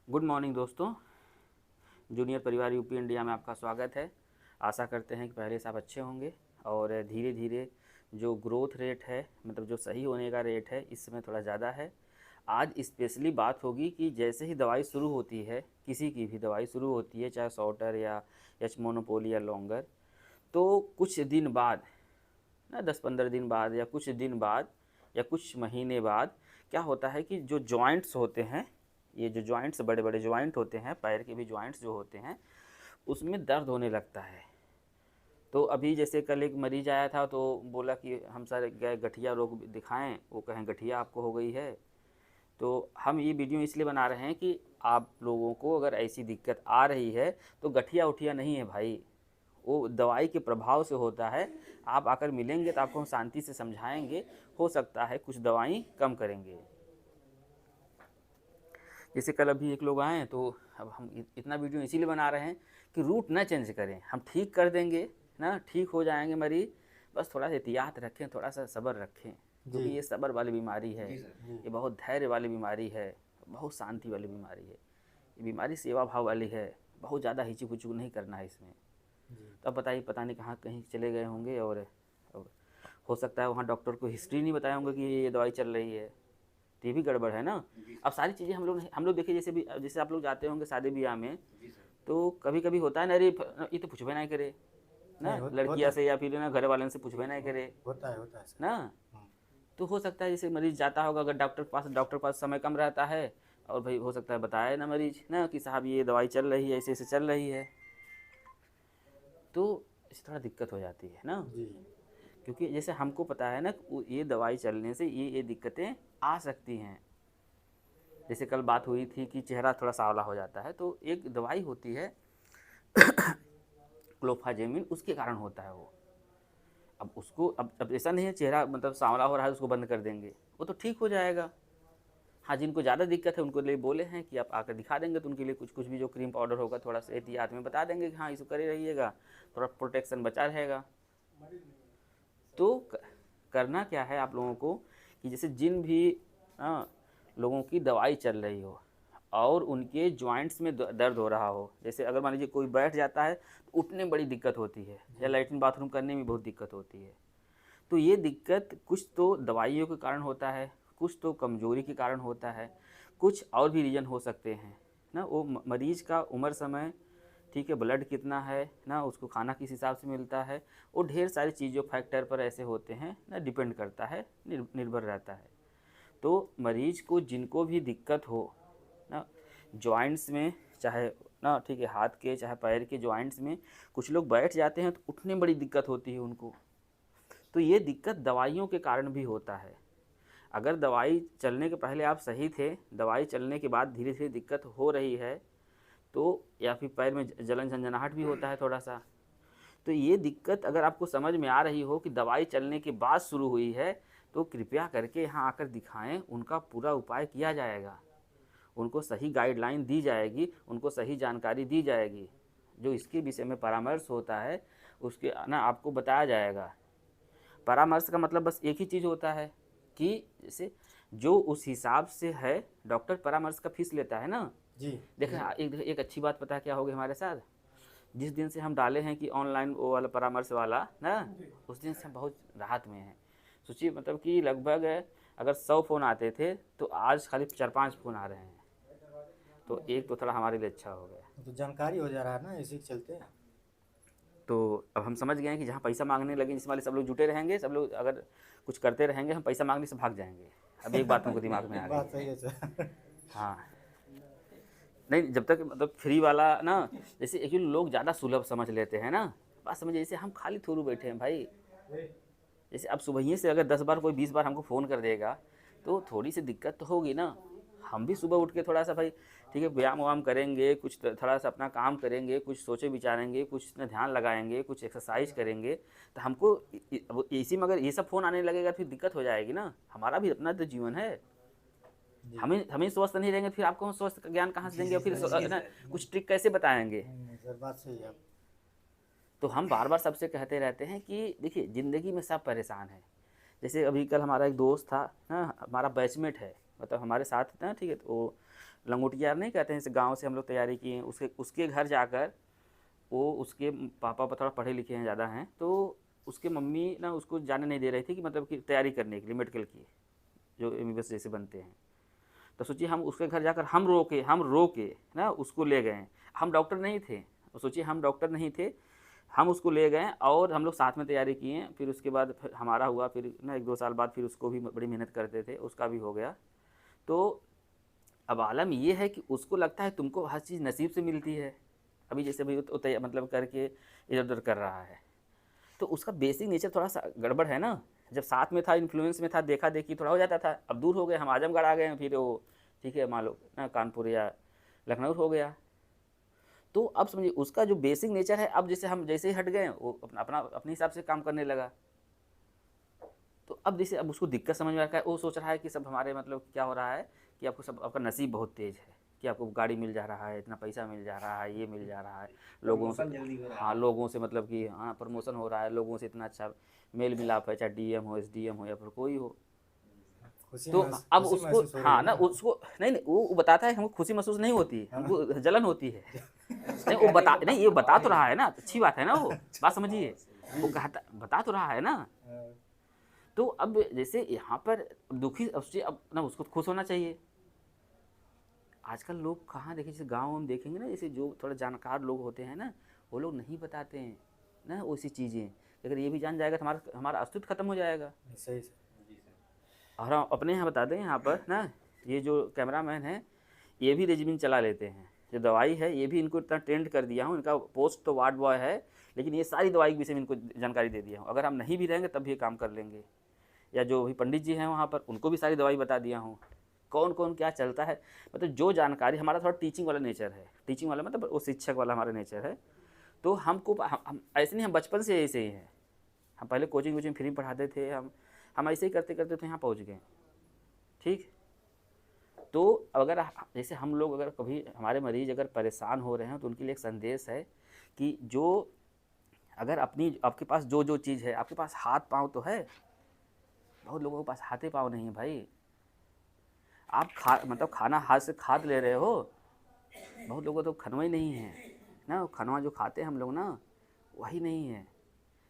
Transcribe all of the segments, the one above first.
Good morning दोस्तों। Junior परिवार UP India में आपका स्वागत है। आशा करते हैं कि पहले से आप अच्छे होंगे और धीरे धीरे जो ग्रोथ रेट है, मतलब जो सही होने का रेट है, इस समय थोड़ा ज़्यादा है। आज स्पेशली बात होगी कि जैसे ही दवाई शुरू होती है, किसी की भी दवाई शुरू होती है, चाहे सॉल्टर या एच मोनोपोली या लॉन्गर, तो कुछ दिन बाद ना 10-15 दिन बाद या कुछ दिन बाद या कुछ महीने बाद क्या होता है कि जो जॉइंट्स होते हैं, ये जो जॉइंट्स बड़े बड़े जॉइंट होते हैं, पैर के भी जॉइंट्स जो होते हैं, उसमें दर्द होने लगता है। तो अभी जैसे कल एक मरीज आया था तो बोला कि हम सर गए गठिया रोग दिखाएं, वो कहें गठिया आपको हो गई है। तो हम ये वीडियो इसलिए बना रहे हैं कि आप लोगों को अगर ऐसी दिक्कत आ रही है तो गठिया उठिया नहीं है भाई, वो दवाई के प्रभाव से होता है। आप आकर मिलेंगे तो आपको हम शांति से समझाएंगे, हो सकता है कुछ दवाई कम करेंगे। जैसे कल अभी एक लोग आए तो अब हम इतना वीडियो इसीलिए बना रहे हैं कि रूट ना चेंज करें, हम ठीक कर देंगे ना, ठीक हो जाएंगे मरीज। बस थोड़ा सा एहतियात रखें, थोड़ा सा सब्र रखें, क्योंकि ये सब्र वाली बीमारी है, ये बहुत धैर्य वाली बीमारी है, बहुत शांति वाली बीमारी है। ये बीमारी सेवा भाव वाली है, बहुत ज़्यादा हिचक हुचक नहीं करना है इसमें। तो अब बताइए, पता नहीं कहाँ कहीं चले गए होंगे और हो सकता है वहाँ डॉक्टर को हिस्ट्री नहीं बताया होंगे कि ये दवाई चल रही है, तो ये भी गड़बड़ है ना। अब सारी चीज़ें हम लोग देखिए, जैसे आप लोग जाते होंगे शादी ब्याह में, तो कभी कभी होता है ना, अरे ये तो पूछबे नहीं करे ना, लड़किया से या फिर ना घर वाले से पूछबे नहीं करे, होता है सर। ना। तो हो सकता है जैसे मरीज जाता होगा, अगर डॉक्टर के पास समय कम रहता है, और भाई हो सकता है बताए ना मरीज ना कि साहब ये दवाई चल रही है, ऐसे ऐसे चल रही है, तो इससे थोड़ा दिक्कत हो जाती है ना। जी क्योंकि जैसे हमको पता है ना, ये दवाई चलने से ये दिक्कतें आ सकती हैं। जैसे कल बात हुई थी कि चेहरा थोड़ा सांवला हो जाता है, तो एक दवाई होती है क्लोफाजेमिन, उसके कारण होता है वो। अब उसको अब ऐसा नहीं है चेहरा मतलब सांवला हो रहा है उसको बंद कर देंगे, वो तो ठीक हो जाएगा। हाँ, जिनको ज़्यादा दिक्कत है उनको लिए बोले हैं कि आप आकर दिखा देंगे, तो उनके लिए कुछ कुछ भी जो क्रीम पाउडर होगा थोड़ा सा एहतियात में बता देंगे कि हाँ इसको करे रहिएगा, थोड़ा प्रोटेक्शन बचा रहेगा। तो करना क्या है आप लोगों को कि जैसे जिन भी लोगों की दवाई चल रही हो और उनके जॉइंट्स में दर्द हो रहा हो, जैसे अगर मान लीजिए कोई बैठ जाता है तो उठने में बड़ी दिक्कत होती है, या लैट्रिन बाथरूम करने में बहुत दिक्कत होती है, तो ये दिक्कत कुछ तो दवाइयों के कारण होता है, कुछ तो कमजोरी के कारण होता है, कुछ और भी रीज़न हो सकते हैं ना। वो मरीज का उम्र, समय, ठीक है, ब्लड कितना है ना, उसको खाना किस हिसाब से मिलता है, वो ढेर सारी चीज़ों फैक्टर पर ऐसे होते हैं ना, डिपेंड करता है, निर्भर रहता है। तो मरीज को जिनको भी दिक्कत हो ना जॉइंट्स में, चाहे ना ठीक है हाथ के चाहे पैर के जॉइंट्स में, कुछ लोग बैठ जाते हैं तो उठने में बड़ी दिक्कत होती है उनको, तो ये दिक्कत दवाइयों के कारण भी होता है। अगर दवाई चलने के पहले आप सही थे, दवाई चलने के बाद धीरे धीरे दिक्कत हो रही है, तो या फिर पैर में जलन झंझनाहट भी होता है थोड़ा सा, तो ये दिक्कत अगर आपको समझ में आ रही हो कि दवाई चलने के बाद शुरू हुई है, तो कृपया करके यहाँ आकर दिखाएं, उनका पूरा उपाय किया जाएगा, उनको सही गाइडलाइन दी जाएगी, उनको सही जानकारी दी जाएगी, जो इसके विषय में परामर्श होता है उसके ना आपको बताया जाएगा। परामर्श का मतलब बस एक ही चीज़ होता है कि जैसे जो उस हिसाब से है, डॉक्टर परामर्श का फीस लेता है ना। जी देखें एक अच्छी बात पता है क्या होगी हमारे साथ, जिस दिन से हम डाले हैं कि ऑनलाइन वो वाला परामर्श वाला ना, उस दिन से हम बहुत राहत में हैं। सोचिए मतलब कि लगभग अगर 100 फ़ोन आते थे तो आज खाली 4-5 फ़ोन आ रहे हैं, तो एक तो थोड़ा हमारे लिए अच्छा हो गया। तो जानकारी हो जा रहा है ना इसी के चलते। तो अब हम समझ गए हैं कि जहाँ पैसा मांगने लगे जिस वाले सब लोग जुटे रहेंगे, सब लोग अगर कुछ करते रहेंगे, हम पैसा मांगने से भाग जाएंगे। अब एक बात हमको दिमाग में आ गई बात सही है। है सर। हाँ, नहीं जब तक मतलब फ्री वाला ना, जैसे एक्चुअली लोग ज़्यादा सुलभ समझ लेते हैं ना, बात समझिए, जैसे हम खाली थोड़ू बैठे हैं भाई। जैसे अब सुबह ही से अगर 10 बार कोई 20 बार हमको फ़ोन कर देगा तो थोड़ी सी दिक्कत तो होगी ना। हम भी सुबह उठ के थोड़ा सा भाई ठीक है व्यायाम व्याम करेंगे, कुछ थोड़ा सा अपना काम करेंगे, कुछ सोचे विचारेंगे, कुछ इसमें ध्यान लगाएंगे, कुछ एक्सरसाइज करेंगे, तो हमको इसी में अगर ये सब फ़ोन आने लगेगा फिर दिक्कत हो जाएगी ना। हमारा भी अपना तो जीवन है, जी हमें स्वस्थ नहीं रहेंगे फिर आपको हम स्वस्थ का ज्ञान कहाँ से जी देंगे, और जी फिर नहीं ना कुछ ट्रिक कैसे बताएंगे। नहीं सर, बात सही है आप। तो हम बार बार सबसे कहते रहते हैं कि देखिए ज़िंदगी में सब परेशान है। जैसे अभी कल हमारा एक दोस्त था ना, हमारा बैचमेट है, मतलब हमारे साथ था, ठीक है, तो लंगोटिया नहीं कहते हैं, जैसे गांव से हम लोग तैयारी किए हैं, उसके घर जाकर वो उसके पापा थोड़ा पढ़े लिखे हैं, ज़्यादा हैं, तो उसके मम्मी ना उसको जाने नहीं दे रही थी कि मतलब कि तैयारी करने के लिए मेडिकल की, जो MBBS जैसे बनते हैं। तो सोचिए हम उसके घर जाकर हम रो के ना उसको ले गए। हम डॉक्टर नहीं थे, सोचिए हम डॉक्टर नहीं थे, हम उसको ले गए और हम लोग साथ में तैयारी किए। फिर उसके बाद फिर हमारा हुआ, फिर ना 1-2 साल बाद फिर उसको भी बड़ी मेहनत करते थे, उसका भी हो गया। तो अब आलम ये है कि उसको लगता है तुमको हर चीज़ नसीब से मिलती है। अभी जैसे भाई मतलब करके इधर उधर कर रहा है, तो उसका बेसिक नेचर थोड़ा सा गड़बड़ है ना। जब साथ में था, इन्फ्लुएंस में था, देखा देखी थोड़ा हो जाता था। अब दूर हो गए, हम आजमगढ़ आ गए हैं, फिर वो ठीक है मान लो ना कानपुर या लखनऊ हो गया। तो अब समझिए उसका जो बेसिक नेचर है, अब जैसे हम जैसे ही हट गए वो अपने हिसाब से काम करने लगा। तो अब जैसे अब उसको दिक्कत समझ में आ रहा है, वो सोच रहा है कि सब हमारे मतलब क्या हो रहा है कि आपको सब आपका नसीब बहुत तेज़ है कि आपको गाड़ी मिल जा रहा है, इतना पैसा मिल जा रहा है, ये मिल जा रहा है, लोगों से, हाँ लोगों से मतलब कि हाँ प्रमोशन हो रहा है, लोगों से इतना अच्छा मेल मिलाप है, चाहे DM हो, SDM हो या फिर कोई हो। तो अब खुशी उसको महसूस हो रही हाँ है ना, ना। उसको नहीं वो बताता है हमको खुशी महसूस नहीं होती, हमको जलन होती है। नहीं वो बता नहीं, ये बता तो रहा है ना, अच्छी बात है ना, वो बात समझिए, वो कहता बता तो रहा है ना। हाँ, तो अब जैसे यहाँ पर दुखी अब ना उसको खुश होना चाहिए। आजकल लोग कहाँ देखें, जैसे गाँव में देखेंगे ना, जैसे जो थोड़ा जानकार लोग होते हैं ना, वो लोग नहीं बताते हैं ना वैसी चीज़ें। अगर ये भी जान जाएगा तो हमारा हमारा अस्तित्व खत्म हो जाएगा। सही से। और हम अपने यहाँ बता दें, यहाँ पर ना ये जो कैमरामैन है, ये भी रेजिमिन चला लेते हैं। जो दवाई है ये भी इनको इतना ट्रेंड कर दिया हूँ, इनका पोस्ट तो वार्ड बॉय है, लेकिन ये सारी दवाई के विषय में इनको जानकारी दे दिया हूँ। अगर हम नहीं भी रहेंगे तब भी ये काम कर लेंगे। या जो भी पंडित जी हैं वहाँ पर, उनको भी सारी दवाई बता दिया हूँ, कौन कौन क्या चलता है। मतलब जो जानकारी, हमारा थोड़ा टीचिंग वाला नेचर है, टीचिंग वाला मतलब वो शिक्षक वाला हमारा नेचर है। तो हमको हम ऐसे नहीं, हम बचपन से ऐसे ही हैं। हम पहले कोचिंग वोचिंग फ्री में पढ़ाते थे, हम ऐसे ही करते करते तो यहाँ पहुँच गए। ठीक। तो अगर जैसे हम लोग अगर कभी हमारे मरीज अगर परेशान हो रहे हैं, तो उनके लिए एक संदेश है कि जो अगर अपनी आपके पास जो जो चीज़ है, आपके पास हाथ पाँव तो है, बहुत लोगों के पास हाथे पाँव नहीं है भाई। आप मतलब खाना हाथ से खा ले रहे हो, बहुत लोगों को तो खनवा ही नहीं है ना, खनवा जो खाते हैं हम लोग ना, वही नहीं है।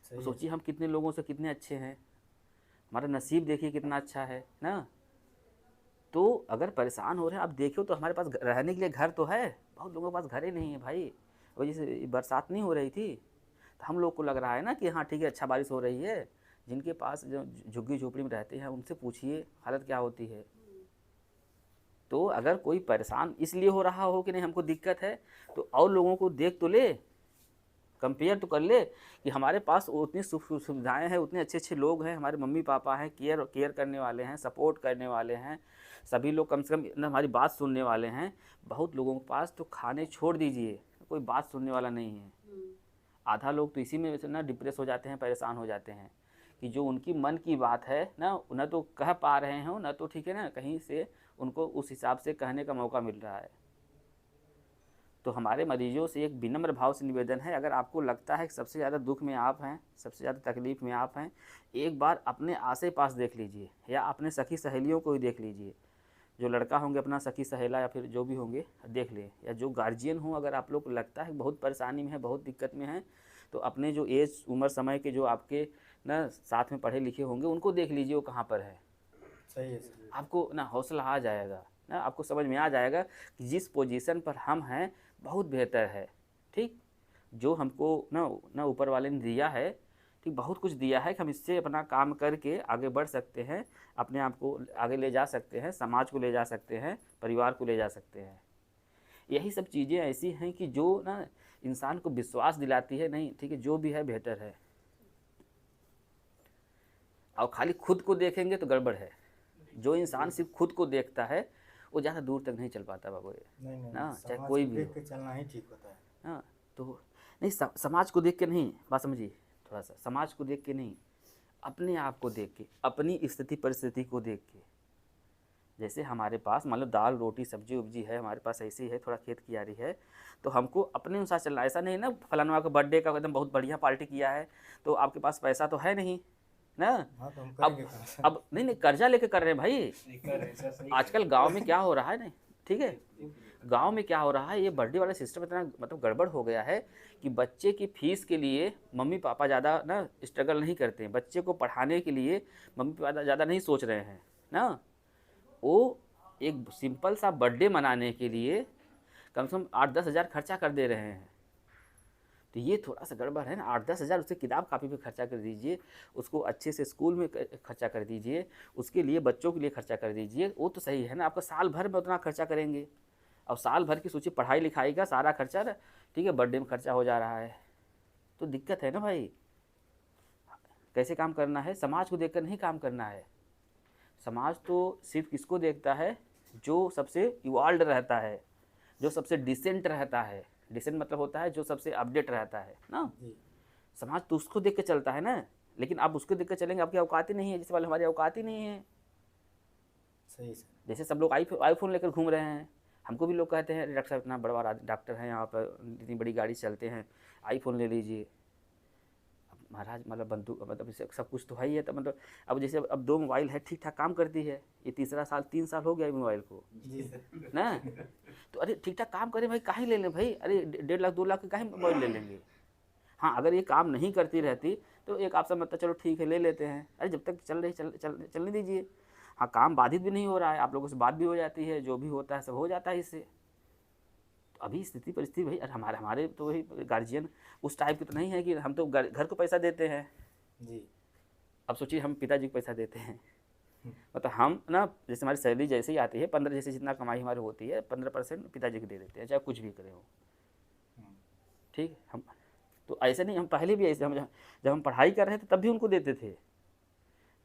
सही है। सोचिए हम कितने लोगों से कितने अच्छे हैं, हमारा नसीब देखिए कितना अच्छा है ना। तो अगर परेशान हो रहे हैं, आप देखो तो हमारे पास रहने के लिए घर तो है, बहुत लोगों के पास घर ही नहीं है भाई। और जैसे बरसात नहीं हो रही थी, तो हम लोग को लग रहा है ना कि हाँ ठीक है अच्छा बारिश हो रही है। जिनके पास जो झुग्गी झोपड़ी में रहते हैं, उनसे पूछिए हालत क्या होती है। तो अगर कोई परेशान इसलिए हो रहा हो कि नहीं हमको दिक्कत है, तो और लोगों को देख तो ले, कंपेयर तो कर ले कि हमारे पास उतनी सुविधाएं हैं, उतने अच्छे अच्छे लोग हैं, हमारे मम्मी पापा हैं, केयर करने वाले हैं, सपोर्ट करने वाले हैं, सभी लोग कम से कम हमारी बात सुनने वाले हैं। बहुत लोगों के पास तो खाने छोड़ दीजिए, कोई बात सुनने वाला नहीं है। आधा लोग तो इसी में ना डिप्रेस हो जाते हैं, परेशान हो जाते हैं कि जो उनकी मन की बात है ना, न तो कह पा रहे हैं, न तो ठीक है ना कहीं से उनको उस हिसाब से कहने का मौका मिल रहा है। तो हमारे मरीजों से एक विनम्र भाव से निवेदन है, अगर आपको लगता है कि सबसे ज़्यादा दुख में आप हैं, सबसे ज़्यादा तकलीफ़ में आप हैं, एक बार अपने आसे पास देख लीजिए या अपने सखी सहेलियों को ही देख लीजिए। जो लड़का होंगे अपना सखी सहेला या फिर जो भी होंगे देख लें, या जो गार्जियन हो, अगर आप लोग को लगता है बहुत परेशानी में है, बहुत दिक्कत में है, तो अपने जो एज उम्र समय के जो आपके ना साथ में पढ़े लिखे होंगे उनको देख लीजिए वो कहाँ पर है। सही है, सही है। आपको ना हौसला आ जाएगा ना, आपको समझ में आ जाएगा कि जिस पोजीशन पर हम हैं बहुत बेहतर है। ठीक, जो हमको ना ऊपर वाले ने दिया है, ठीक बहुत कुछ दिया है कि हम इससे अपना काम करके आगे बढ़ सकते हैं, अपने आप को आगे ले जा सकते हैं, समाज को ले जा सकते हैं, परिवार को ले जा सकते हैं। यही सब चीज़ें ऐसी हैं कि जो ना इंसान को विश्वास दिलाती है, नहीं ठीक है जो भी है बेहतर है। और खाली खुद को देखेंगे तो गड़बड़ है। जो इंसान सिर्फ खुद को देखता है वो ज़्यादा दूर तक नहीं चल पाता बाबू, नहीं, ना चाहे समाज कोई को भी देख हो। के चलना ही ठीक होता है। हाँ, तो नहीं समाज को देख के नहीं, बात समझिए थोड़ा सा, समाज को देख के नहीं, अपने आप को देख के, अपनी स्थिति परिस्थिति को देख के। जैसे हमारे पास मान लो दाल रोटी सब्जी उब्जी है, हमारे पास ऐसी है, थोड़ा खेत की यारी है, तो हमको अपने अनुसार चलना। ऐसा नहीं ना फलाना का बर्थडे का एकदम बहुत बढ़िया पार्टी किया है तो आपके पास पैसा तो है नहीं ना। हाँ, तो हम अब करेंगे कहाँ से? अब नहीं कर्जा लेके कर रहे हैं भाई। आजकल गांव में क्या हो रहा है, नहीं ठीक है। गांव में क्या हो रहा है, ये बर्थडे वाला सिस्टम इतना मतलब गड़बड़ हो गया है कि बच्चे की फीस के लिए मम्मी पापा ज़्यादा ना स्ट्रगल नहीं करते हैं, बच्चे को पढ़ाने के लिए मम्मी पापा ज़्यादा नहीं सोच रहे हैं ना। वो एक सिंपल सा बर्थडे मनाने के लिए कम से कम 8-10 हज़ार खर्चा कर दे रहे हैं। तो ये थोड़ा सा गड़बड़ है ना। 8-10 हज़ार उससे किताब कापी पे खर्चा कर दीजिए, उसको अच्छे से स्कूल में खर्चा कर दीजिए, उसके लिए बच्चों के लिए खर्चा कर दीजिए, वो तो सही है ना। आपका साल भर में उतना खर्चा करेंगे, अब साल भर की सोचिए पढ़ाई लिखाई का सारा खर्चा ना, ठीक है, बर्थडे में खर्चा हो जा रहा है, तो दिक्कत है ना भाई। कैसे काम करना है, समाज को देखकर नहीं काम करना है। समाज तो सिर्फ किसको देखता है, जो सबसे इवॉल्व रहता है, जो सबसे डिसेंट रहता है। डिसेंट मतलब होता है जो सबसे अपडेट रहता है ना। जी समाज तो उसको देख के चलता है ना। लेकिन आप उसको देख कर चलेंगे, आपकी औकात ही नहीं है, जैसे वाले हमारी औकात ही नहीं है। सही सर। जैसे सब लोग आईफोन लेकर घूम रहे हैं, हमको भी लोग कहते हैं डॉक्टर साहब इतना बड़ा बड़ा डॉक्टर हैं यहाँ पर, इतनी बड़ी गाड़ी चलते हैं, आईफोन ले लीजिए। अब महाराज मतलब बंदूक मतलब इसे सब कुछ तो है ही है। तो मतलब अब जैसे अब 2 मोबाइल है, ठीक ठाक काम करती है, ये तीसरा साल 3 साल हो गया है मोबाइल को जी सर। ना। तो अरे ठीक ठाक काम करें भाई, काहे ले लें भाई, अरे 1.5 लाख 2 लाख के काहे मोबाइल ले लेंगे। हाँ अगर ये काम नहीं करती रहती तो एक आपसे मतलब चलो ठीक है ले लेते हैं, अरे जब तक चल रही चलने दीजिए। हाँ काम बाधित भी नहीं हो रहा है, आप लोगों से बात भी हो जाती है, जो भी होता है सब हो जाता है इससे। तो अभी स्थिति परिस्थिति भाई, अरे हमारे हमारे तो वही गार्जियन उस टाइप के तो नहीं है कि हम तो घर को पैसा देते हैं। जी अब सोचिए हम पिताजी को पैसा देते हैं, मतलब हम ना जैसे हमारी सैलरी जैसे ही आती है 15 जैसे जितना कमाई हमारी होती है 15% पिताजी को दे देते हैं, चाहे कुछ भी करें हो। ठीक हम तो ऐसे नहीं, हम पहले भी ऐसे, हम जब हम पढ़ाई कर रहे थे तब भी उनको देते थे।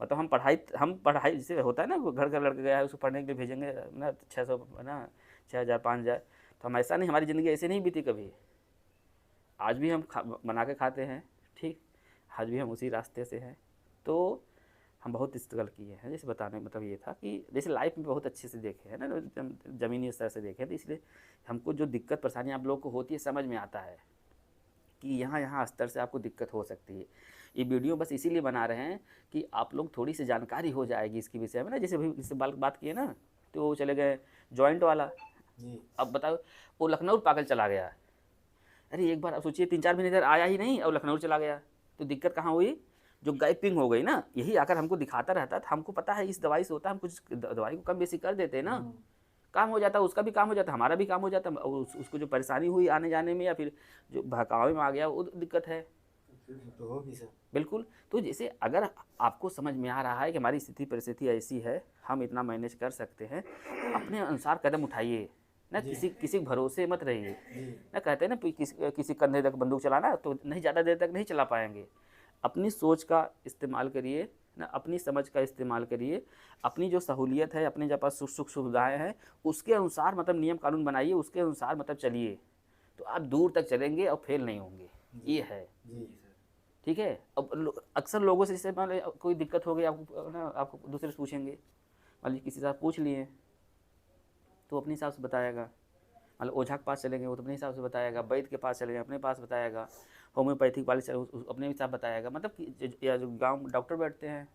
मतलब हम पढ़ाई जैसे होता है ना, घर का लड़का गया है उसको पढ़ने के लिए भेजेंगे ना 600 ना 6,000 5,000, तो हम ऐसा नहीं, हमारी ज़िंदगी ऐसे नहीं बीती कभी। आज भी हम बना के खाते हैं, ठीक, आज भी हम उसी रास्ते से हैं। तो हम बहुत स्ट्रगल किए हैं, जैसे बताने मतलब ये था कि जैसे लाइफ में बहुत अच्छे से देखे हैं ना, ज़मीनी स्तर से देखे, तो इसलिए हमको जो दिक्कत परेशानी आप लोगों को होती है समझ में आता है कि यहाँ स्तर से आपको दिक्कत हो सकती है। ये वीडियो बस इसीलिए बना रहे हैं कि आप लोग थोड़ी सी जानकारी हो जाएगी इसके विषय में ना। जैसे अभी इससे बात किए ना, तो वो चले गए जॉइंट वाला। जी अब बताओ, वो लखनऊ पागल चला गया। अरे एक बार आप सोचिए 3-4 महीने इधर आया ही नहीं और लखनऊ चला गया, तो दिक्कत कहाँ हुई, जो गैपिंग हो गई ना। यही आकर हमको दिखाता रहता था, हमको पता है इस दवाई से होता है, हम कुछ दवाई को कम बेसी कर देते हैं ना, काम हो जाता, उसका भी काम हो जाता, हमारा भी काम हो जाता। उसको जो परेशानी हुई आने जाने में या फिर जो बहकावे में आ गया वो दिक्कत है। तो होगी सर। बिल्कुल। तो जैसे अगर आपको समझ में आ रहा है कि हमारी स्थिति परिस्थिति ऐसी है, हम इतना मैनेज कर सकते हैं, अपने अनुसार कदम उठाइए ना, किसी भरोसे मत रहिए ना। कहते हैं ना किसी कंधे तक बंदूक चलाना तो नहीं, ज़्यादा देर तक नहीं चला पाएंगे। अपनी सोच का इस्तेमाल करिए ना, अपनी समझ का इस्तेमाल करिए, अपनी जो सहूलियत है, अपने जो पास सुख सुविधाएँ हैं उसके अनुसार मतलब नियम कानून बनाइए, उसके अनुसार मतलब चलिए, तो आप दूर तक चलेंगे और फेल नहीं होंगे। ये है जी सर। ठीक है। अब अक्सर लोगों से जैसे मान लीजिए कोई दिक्कत हो गई आपको ना, आपको दूसरे से पूछेंगे, मान लीजिए किसी से आप पूछ लिए तो अपने हिसाब से बताएगा। मान लो ओझा के पास चलेंगे वो तो अपने हिसाब से बताएगा, वैद्य के पास चलेंगे अपने पास बताएगा, होम्योपैथिक वाले चले अपने हिसाब बताएगा। मतलब कि या जो गाँव डॉक्टर बैठते हैं,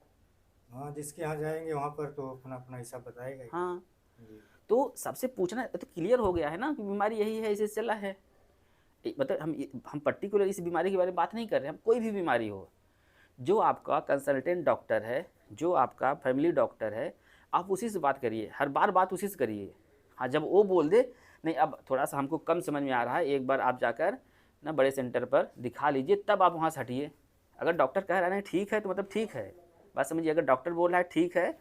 हाँ जिसके यहाँ जाएंगे वहाँ पर तो अपना अपना हिसाब बताएगा ही। हाँ, जी तो सबसे पूछना तो क्लियर हो गया है ना कि बीमारी यही है, इसे चला है। मतलब हम पर्टिकुलर इस बीमारी के बारे में बात नहीं कर रहे हैं, हम कोई भी बीमारी हो, जो आपका कंसल्टेंट डॉक्टर है, जो आपका फैमिली डॉक्टर है, आप उसी से बात करिए, हर बार बात उसी से करिए। हाँ जब वो बोल दे नहीं अब थोड़ा सा हमको कम समझ में आ रहा है, एक बार आप जाकर ना बड़े सेंटर पर दिखा लीजिए, तब आप वहाँ से हटिए। अगर डॉक्टर कह रहा है ठीक है तो मतलब ठीक है, बात समझिए। अगर डॉक्टर बोल रहा है ठीक है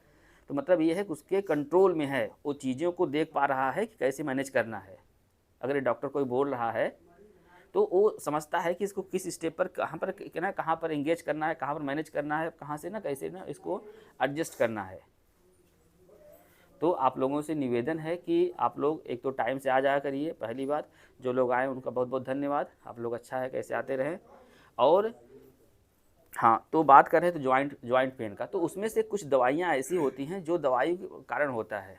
तो मतलब ये है कि उसके कंट्रोल में है, वो चीज़ों को देख पा रहा है कि कैसे मैनेज करना है। अगर ये डॉक्टर कोई बोल रहा है तो वो समझता है कि इसको किस स्टेप पर कहाँ पर एंगेज करना है, कहाँ पर मैनेज करना है, कहाँ से ना कैसे ना इसको एडजस्ट करना है। तो आप लोगों से निवेदन है कि आप लोग एक तो टाइम से आ जाया करिए, पहली बात। जो लोग आए उनका बहुत बहुत धन्यवाद, आप लोग अच्छा है कैसे आते रहें। और हाँ तो बात कर रहे थे जॉइंट पेन का, तो उसमें से कुछ दवाइयाँ ऐसी होती हैं जो दवाई के कारण होता है।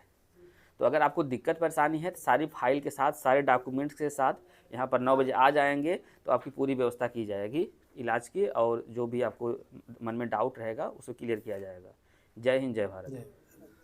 तो अगर आपको दिक्कत परेशानी है तो सारी फाइल के साथ, सारे डॉक्यूमेंट्स के साथ यहाँ पर 9 बजे आ जाएंगे, तो आपकी पूरी व्यवस्था की जाएगी इलाज की, और जो भी आपको मन में डाउट रहेगा उसको क्लियर किया जाएगा। जय हिंद, जय भारत।